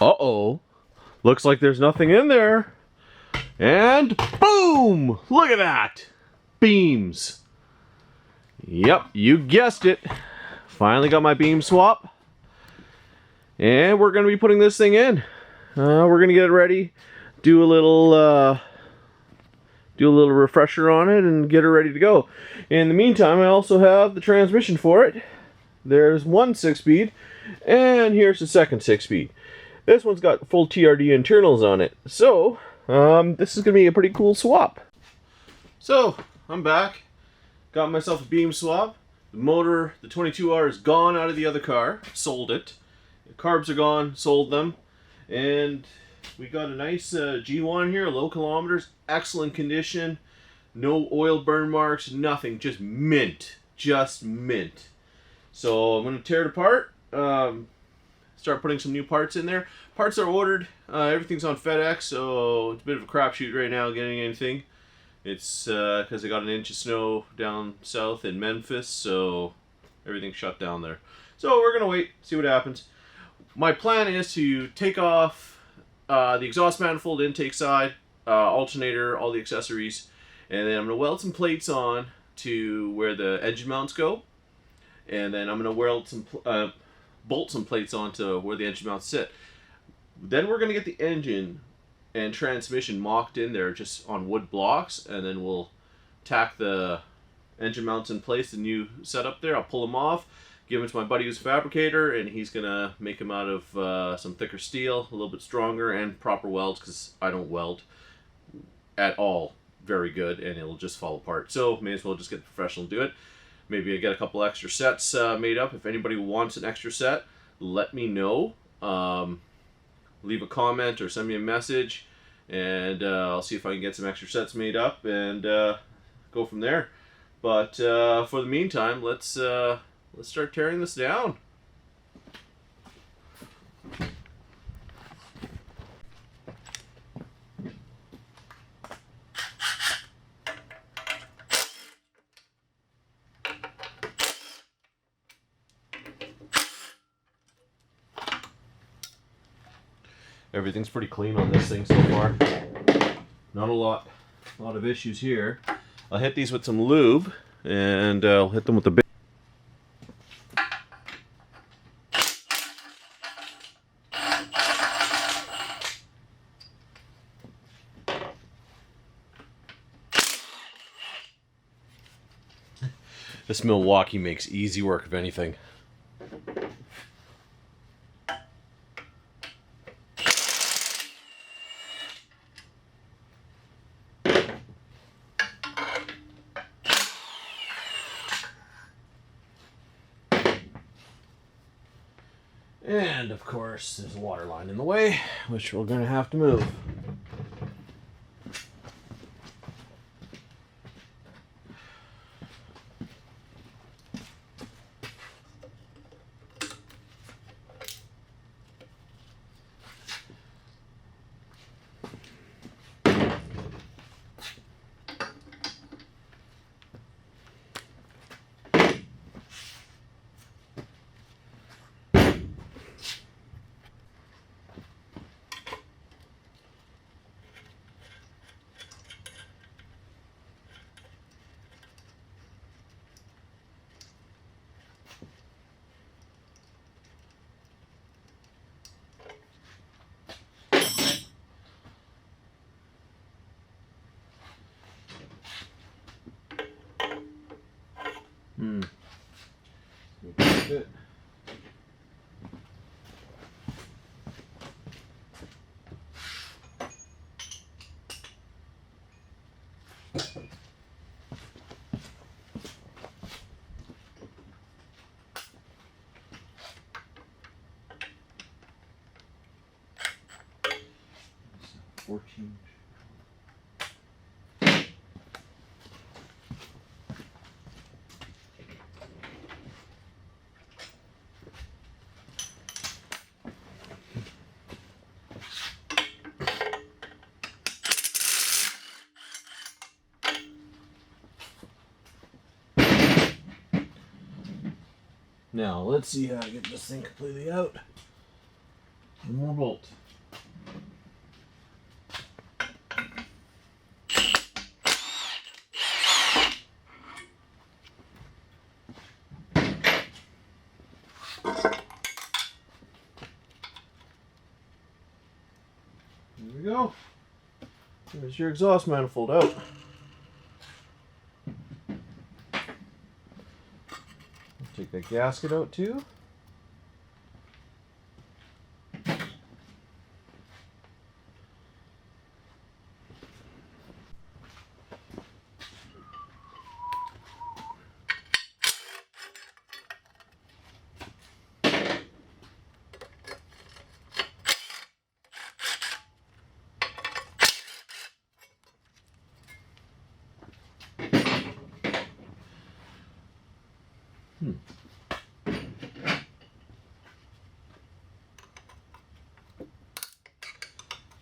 Uh-oh. Looks like there's nothing in there. And boom! Look at that! Beams. Yep, you guessed it. Finally got my beam swap. And we're going to be putting this thing in. We're going to get it ready. Do a little refresher on it and get it ready to go. In the meantime, I also have the transmission for it. There's one 6-speed, and here's the second 6-speed. This one's got full TRD internals on it, so this is going to be a pretty cool swap. So, I'm back. Got myself a beam swap. The motor, the 22R, is gone out of the other car. Sold it. The carbs are gone. Sold them. And we got a nice G1 here, low kilometers, excellent condition. No oil burn marks, nothing. Just mint. Just mint. So I'm going to tear it apart. Start putting some new parts in there. Parts are ordered. Everything's on FedEx, so it's a bit of a crapshoot right now getting anything. It's because they got an inch of snow down south in Memphis, so everything's shut down there. So we're going to wait, see what happens. My plan is to take off the exhaust manifold, intake side, alternator, all the accessories, and then I'm going to weld some plates on to where the engine mounts go. And then I'm going to weld some bolt some plates onto where the engine mounts sit. Then we're going to get the engine and transmission mocked in there just on wood blocks, and then we'll tack the engine mounts in place, the new setup there. I'll pull them off, give them to my buddy who's a fabricator, and he's going to make them out of some thicker steel, a little bit stronger, and proper welds, because I don't weld at all very good, and it'll just fall apart. So may as well just get the professional to do it. Maybe I get a couple extra sets made up. If anybody wants an extra set, let me know. Leave a comment or send me a message, and I'll see if I can get some extra sets made up and go from there. But for the meantime, let's start tearing this down. Everything's pretty clean on this thing so far. Not a lot of issues here. I'll hit these with some lube, and I'll hit them with a bit. This Milwaukee makes easy work of anything. And of course, there's a water line in the way, which we're going to have to move. Good. Now, let's see how I get this thing completely out. One more bolt. There we go. There's your exhaust manifold out. Take that gasket out too.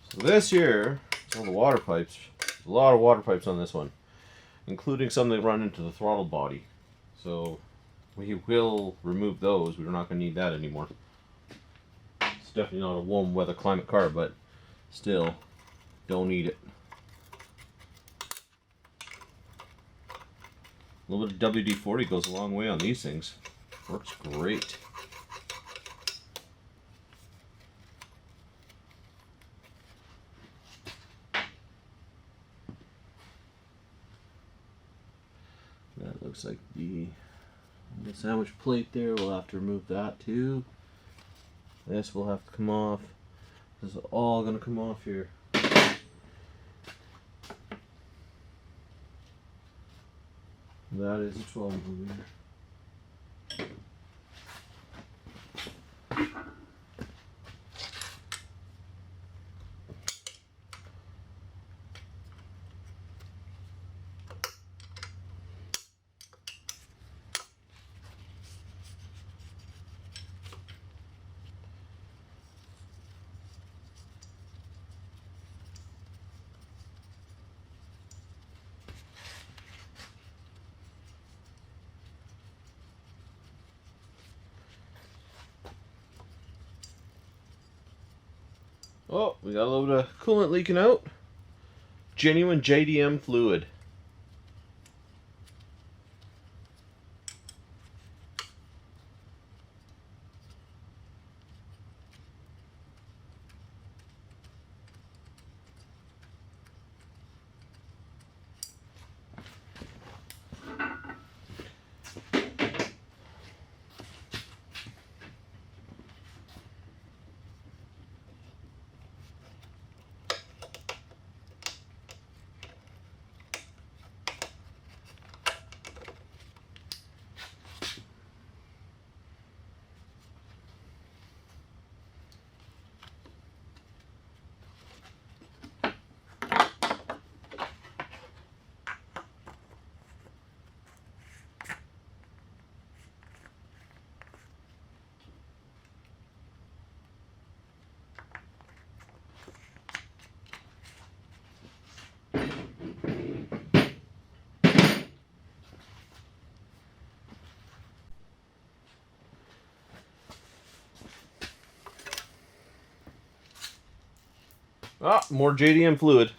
So this here is all the water pipes. There's a lot of water pipes on this one, including some that run into the throttle body. So we will remove those. We're not going to need that anymore. It's definitely not a warm weather climate car, but still don't need it. A little bit of WD-40 goes a long way on these things. Works great. That looks like the sandwich plate there. We'll have to remove that too. This will have to come off. This is all going to come off here. That is a 12mm. Oh, we got a little bit of coolant leaking out. Genuine JDM fluid. Ah, more JDM fluid.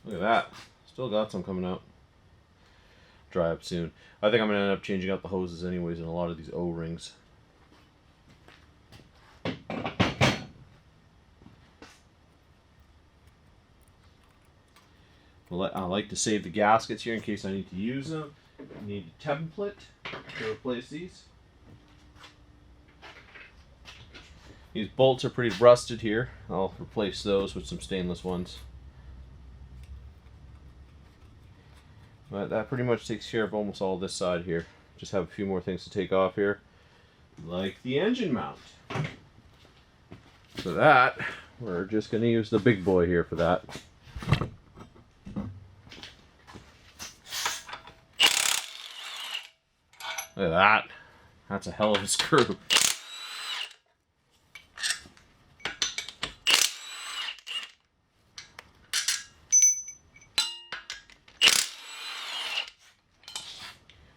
Look at that. Still got some coming out. Dry up soon. I think I'm going to end up changing out the hoses anyways in a lot of these O-rings. I like to save the gaskets here in case I need to use them. I need a template to replace these. These bolts are pretty rusted here. I'll replace those with some stainless ones. But that pretty much takes care of almost all this side here. Just have a few more things to take off here, like the engine mount. For that, we're just going to use the big boy here for that. Look at that. That's a hell of a screw.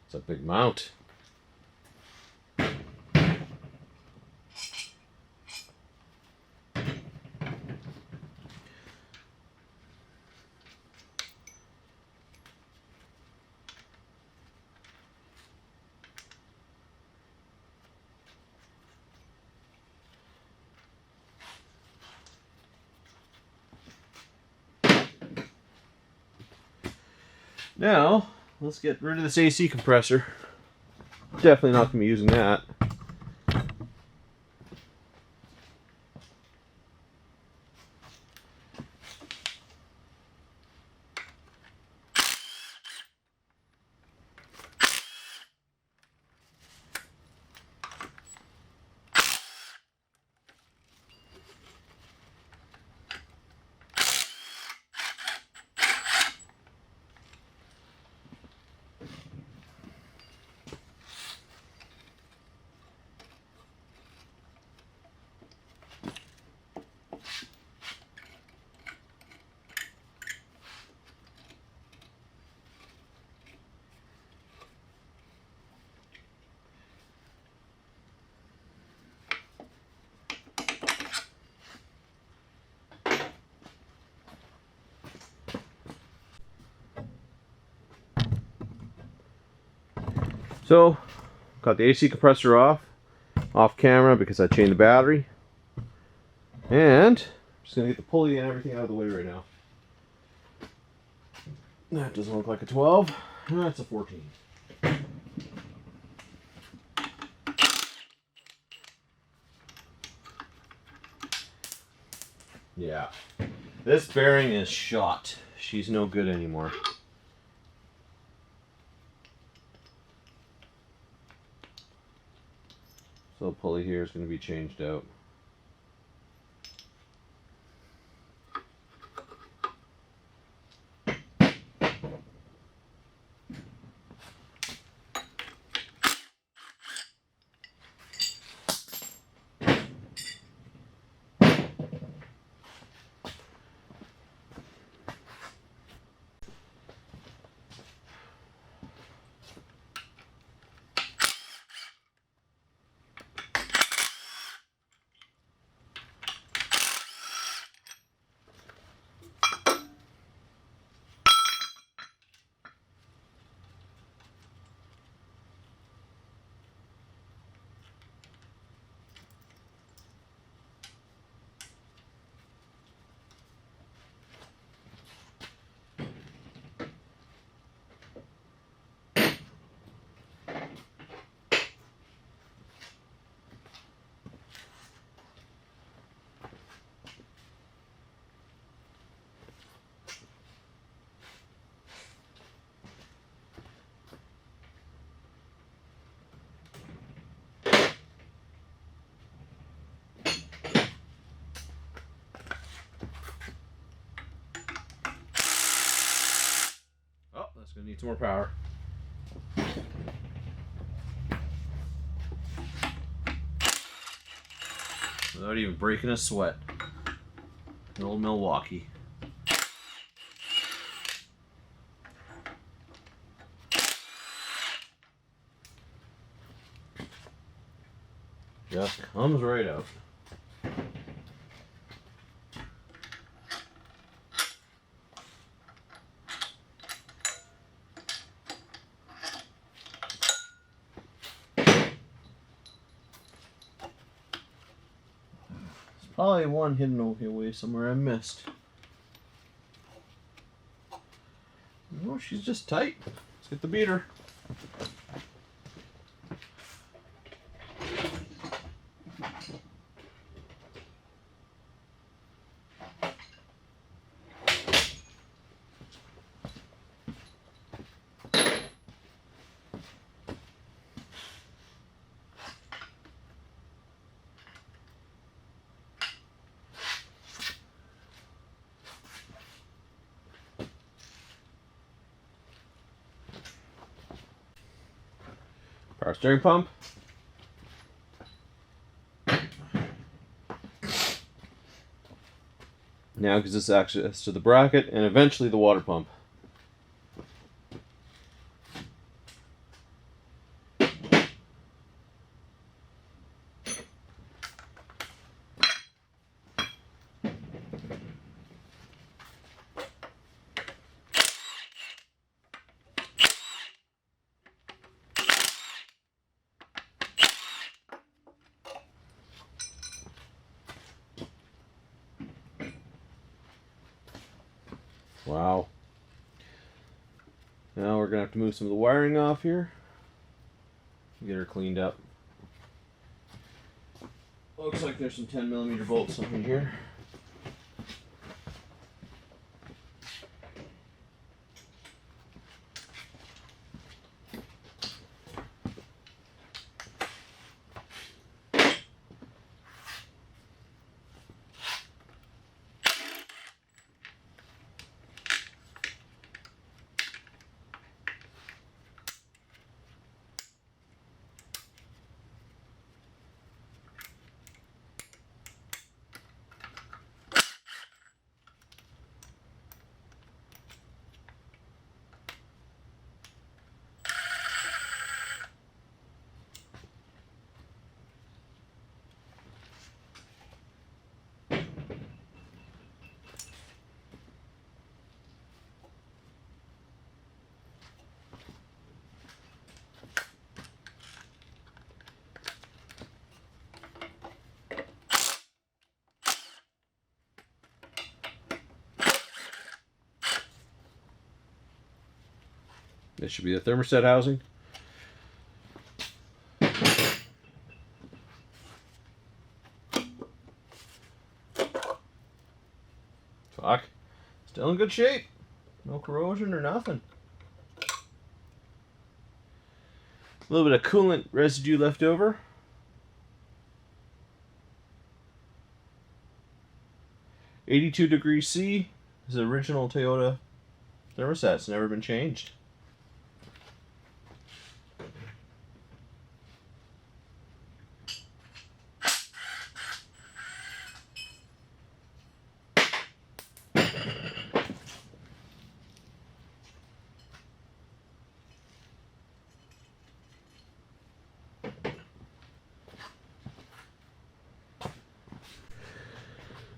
It's a big mount. Now, let's get rid of this AC compressor. Definitely not going to be using that. So, got the AC compressor off camera because I changed the battery. And I'm just going to get the pulley and everything out of the way right now. That doesn't look like a 12. That's a 14. Yeah. This bearing is shot. She's no good anymore. So the pulley here is going to be changed out. Oh, that's going to need some more power. Without even breaking a sweat. An old Milwaukee. Just comes right out. Probably one hidden away somewhere I missed. No, she's just tight. Let's get the beater. Power steering pump. Now gives us access to the bracket and eventually the water pump. Wow. Now we're going to have to move some of the wiring off here. Get her cleaned up. Looks like there's some 10mm bolts up in here. This should be the thermostat housing. Fuck. Still in good shape. No corrosion or nothing. A little bit of coolant residue left over. (82°C). This is the original Toyota thermostat. It's never been changed.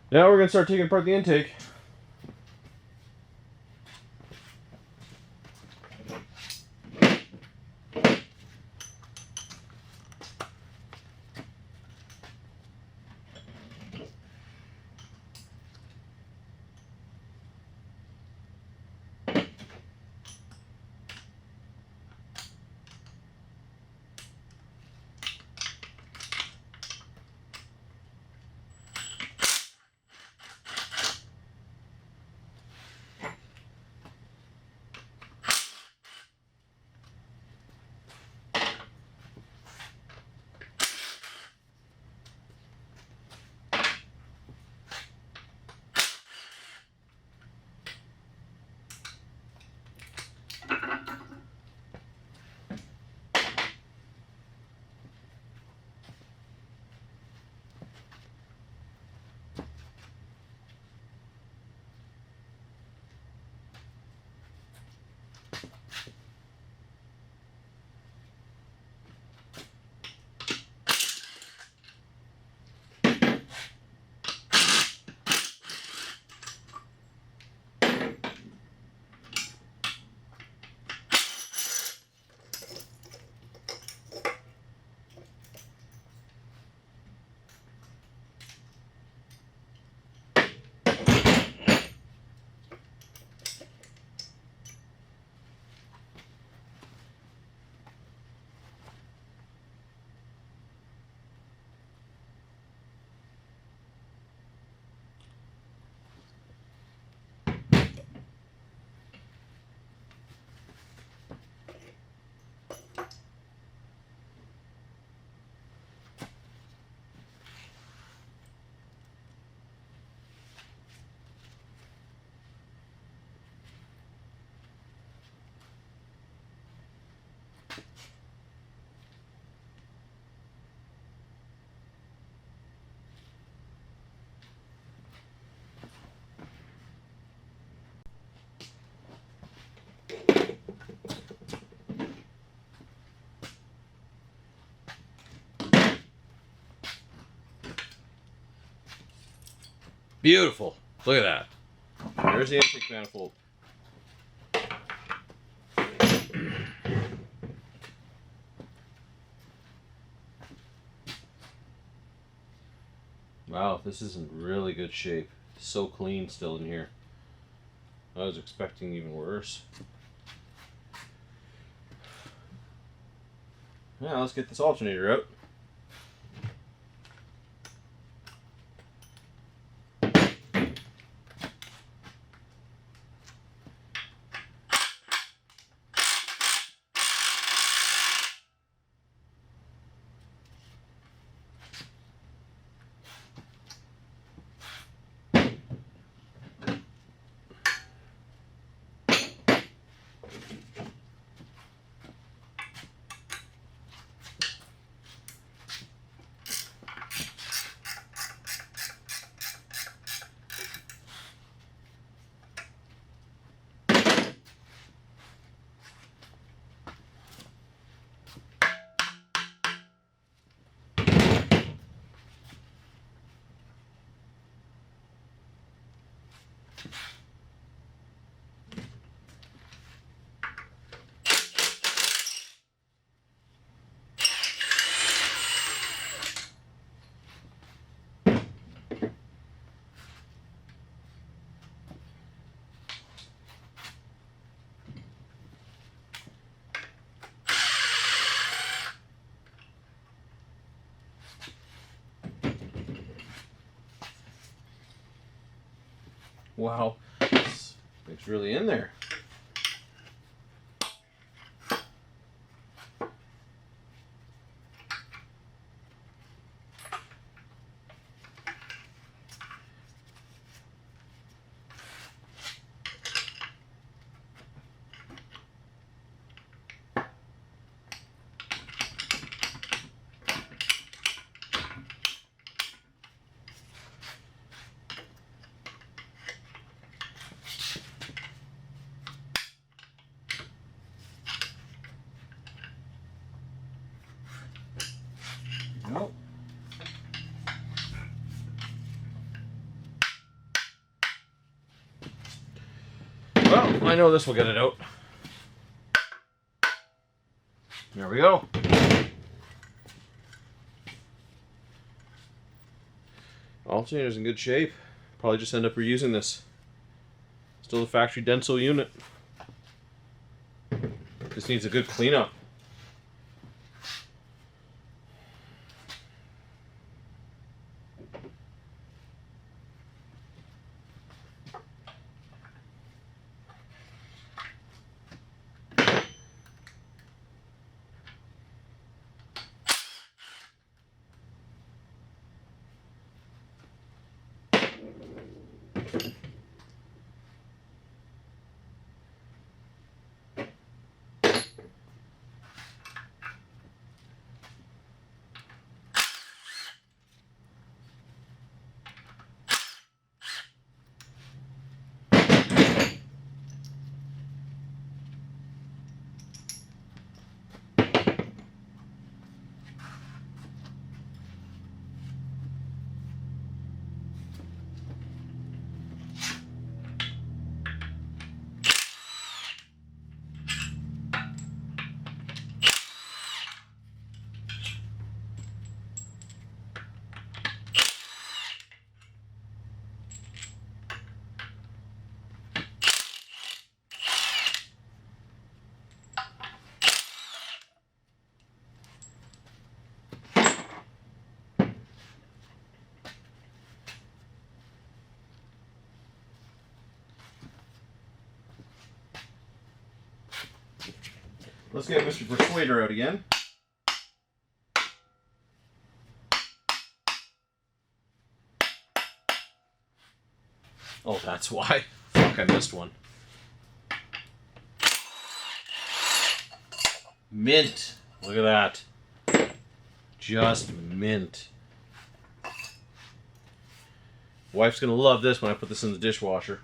Now we're going to start taking apart the intake. Beautiful. Look at that. There's the intake manifold. Wow, this is in really good shape. So clean still in here. I was expecting even worse. Now let's get this alternator out. Wow, this thing's really in there. Nope. Well, I know this will get it out. There we go. Alternator's in good shape. Probably just end up reusing this. Still the factory Denso unit. Just needs a good cleanup. Let's get Mr. Persuader out again. Oh, that's why. Fuck, I missed one. Mint. Look at that. Just mint. Wife's gonna love this when I put this in the dishwasher.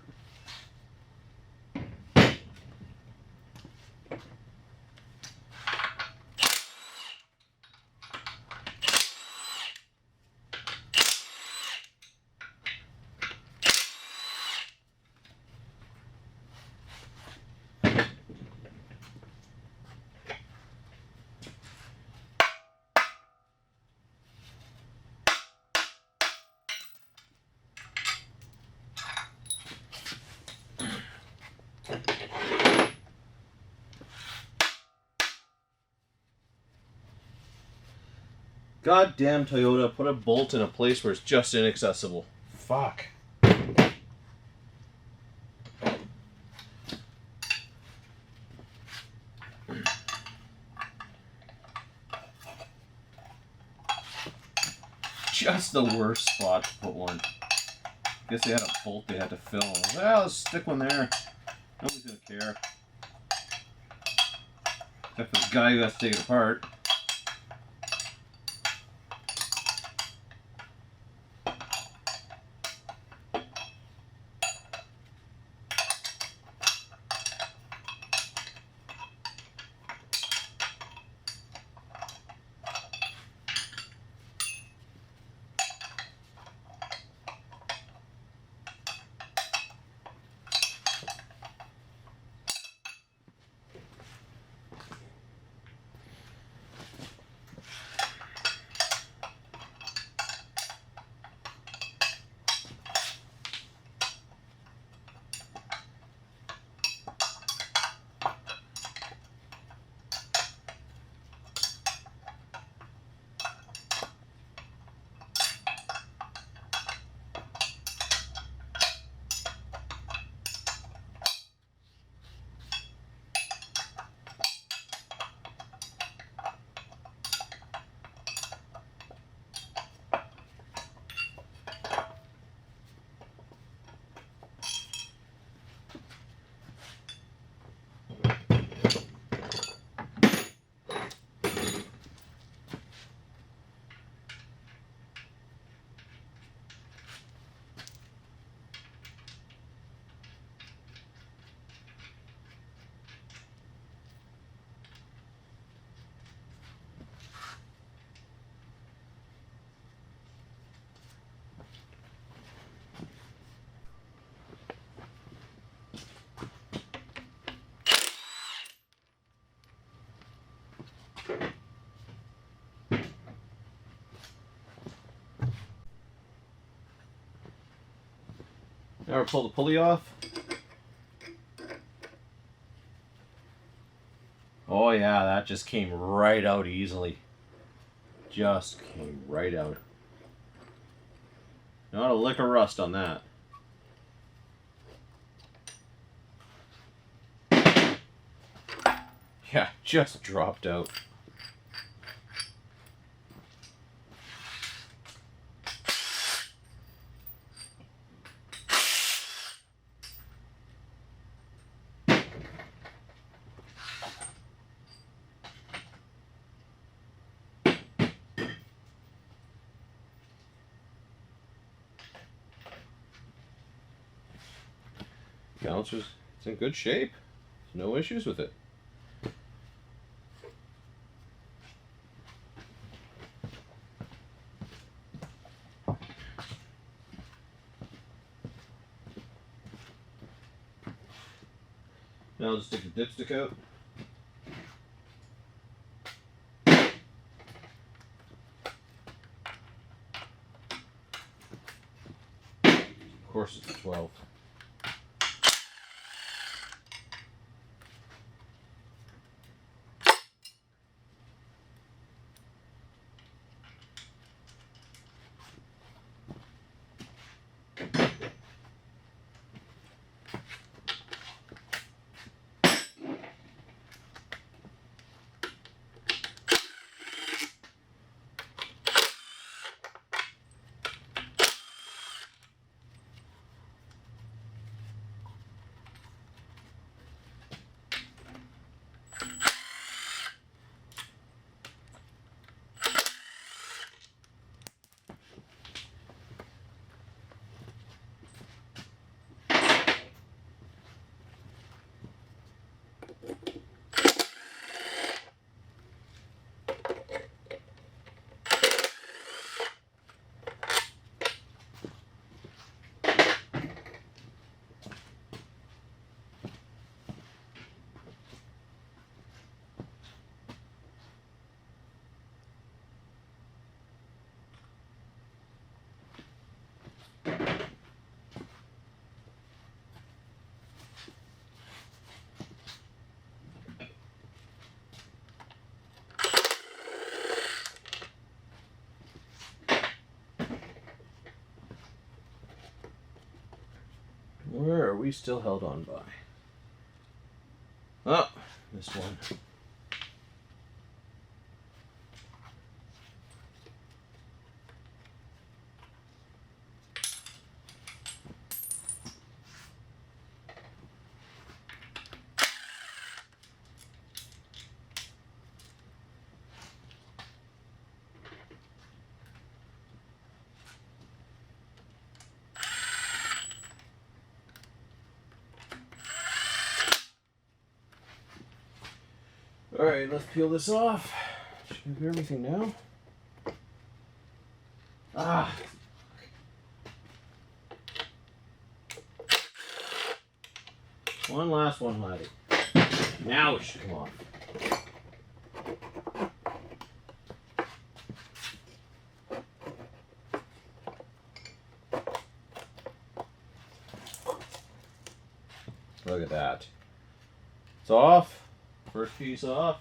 Goddamn Toyota, put a bolt in a place where it's just inaccessible. Fuck. Just the worst spot to put one. Guess they had a bolt they had to fill. Well, let's stick one there. Nobody's gonna care. Except for the guy who has to take it apart. Now we'll pull the pulley off. Oh yeah, that just came right out easily. Just came right out. Not a lick of rust on that. Yeah, just dropped out. Balancer's, it's in good shape. There's no issues with it. Now I'll just take the dipstick out. Of course it's a 12. we still held on by? Oh, this one. Alright, let's peel this off. Should we have everything now? Ah! One last one, Heidi. Now it should come off. Look at that. It's off. First piece off.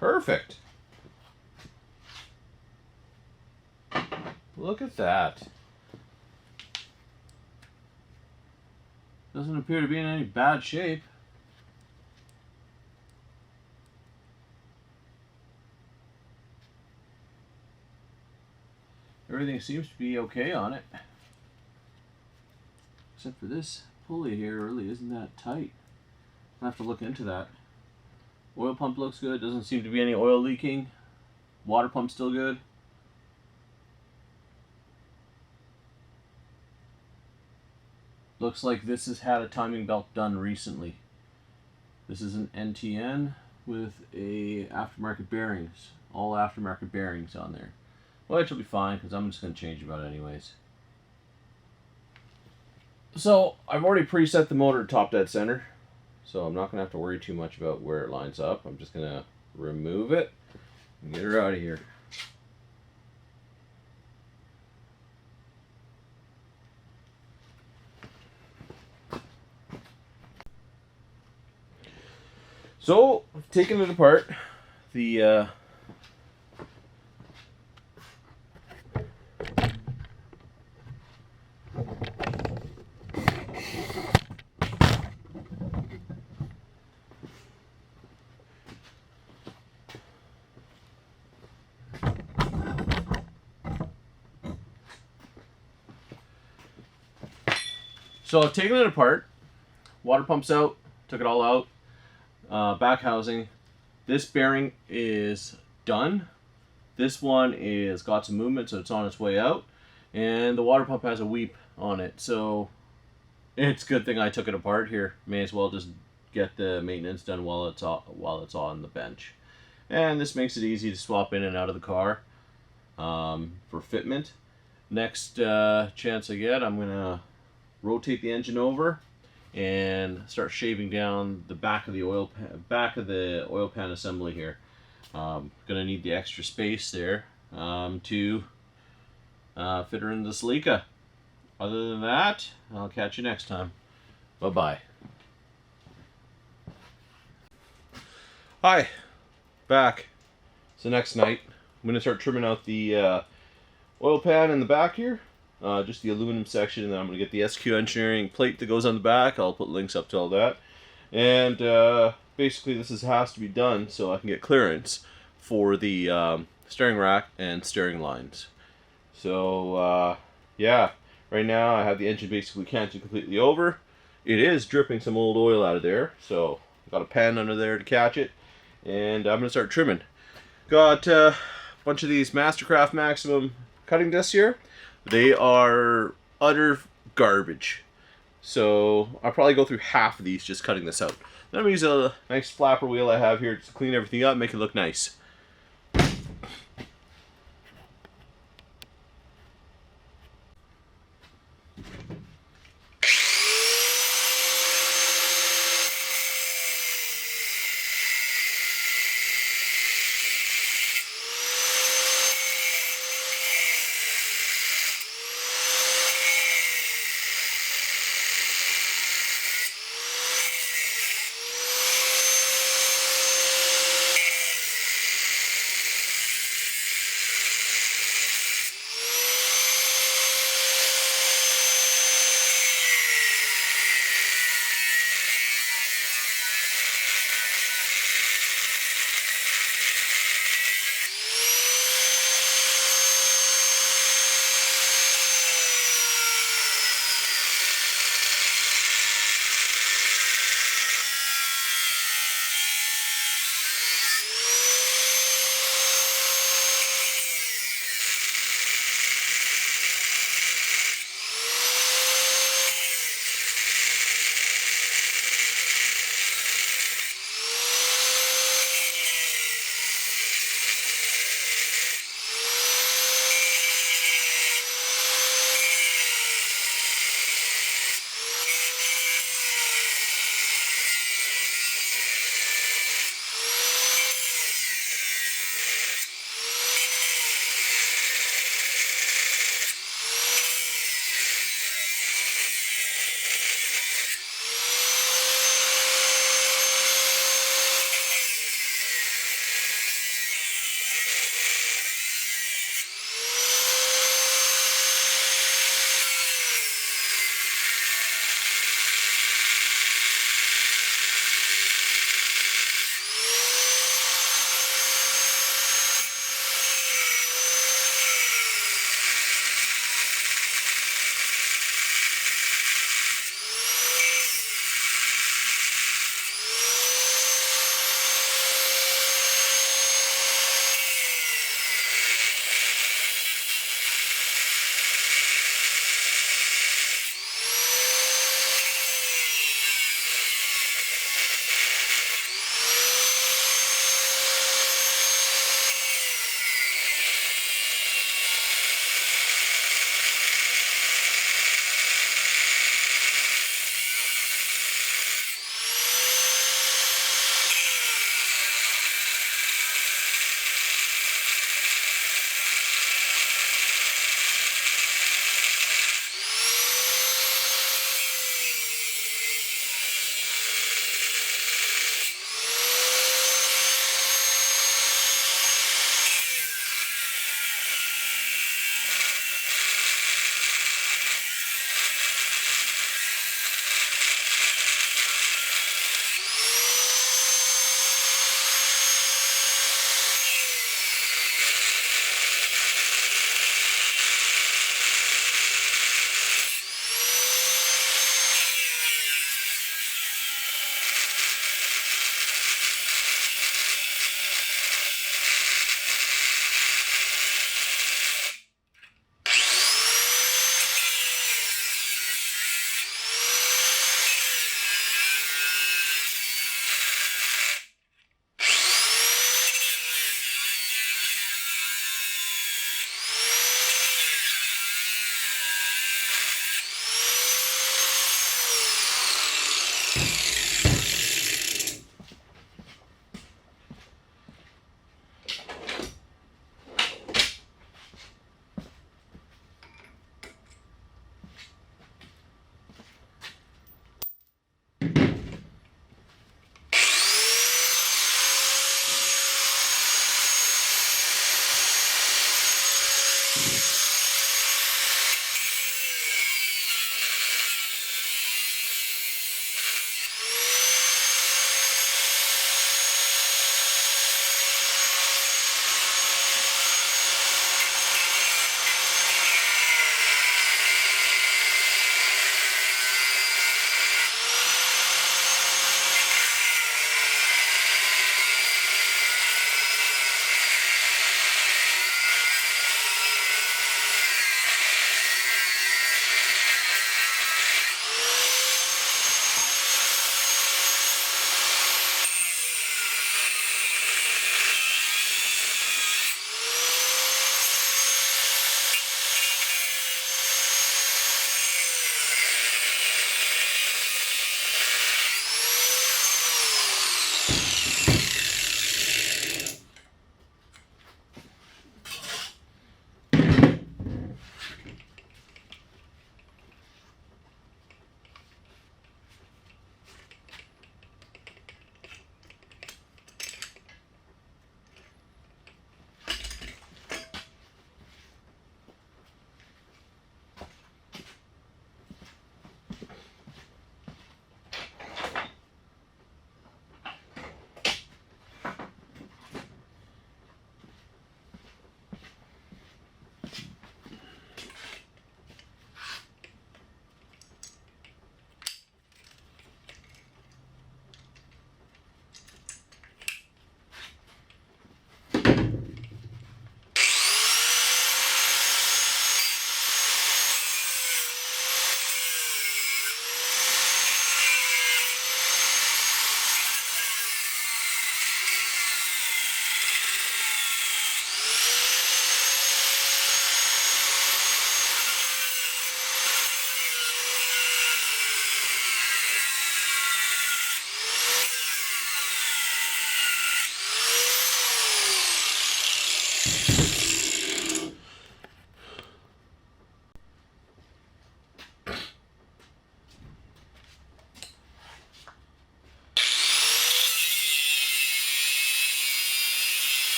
Perfect. Look at that. Doesn't appear to be in any bad shape. Everything seems to be okay on it. Except for this pulley here really isn't that tight. I'll have to look into that. Oil pump looks good. Doesn't seem to be any oil leaking. Water pump still good. Looks like this has had a timing belt done recently. This is an NTN with a aftermarket bearings. All aftermarket bearings on there. Which will be fine because I'm just going to change them out anyways. So I've already preset the motor top dead center. So I'm not going to have to worry too much about where it lines up. I'm just going to remove it and get her out of here. So I've taken it apart. So I've taken it apart, water pumps out, took it all out, back housing. This bearing is done. This one is got some movement, so it's on its way out. And the water pump has a weep on it, so it's a good thing I took it apart here. May as well just get the maintenance done while it's on the bench. And this makes it easy to swap in and out of the car for fitment. Next chance I get, I'm gonna rotate the engine over and start shaving down the back of the oil pan assembly here. Gonna need the extra space there to fit her in the Celica. Other than that, I'll catch you next time. Bye bye. Hi, back. It's the next night. I'm gonna start trimming out the oil pan in the back here. Just the aluminum section, and then I'm going to get the SQ Engineering plate that goes on the back. I'll put links up to all that. And basically this has to be done so I can get clearance for the steering rack and steering lines. So yeah, right now I have the engine basically canted completely over. It is dripping some old oil out of there, so I've got a pan under there to catch it. And I'm going to start trimming. Got a bunch of these Mastercraft Maximum cutting discs here. They are utter garbage. So I'll probably go through half of these just cutting this out. Then I'm going to use a nice flapper wheel I have here to clean everything up, make it look nice.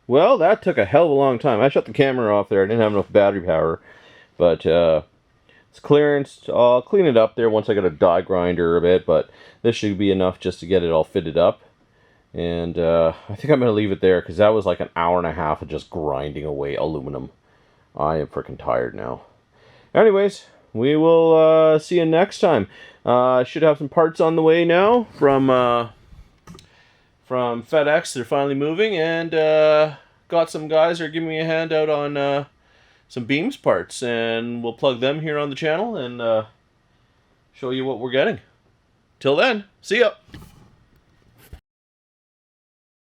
Well, that took a hell of a long time. I shut the camera off there. I didn't have enough battery power. But it's clearance. I'll clean it up there once I get a die grinder a bit. But this should be enough just to get it all fitted up. And I think I'm going to leave it there because that was like an hour and a half of just grinding away aluminum. I am freaking tired now. Anyways, we will see you next time. I should have some parts on the way now from FedEx. They're finally moving, and got some guys that are giving me a handout on some beams parts, and we'll plug them here on the channel and show you what we're getting. Till then, see ya!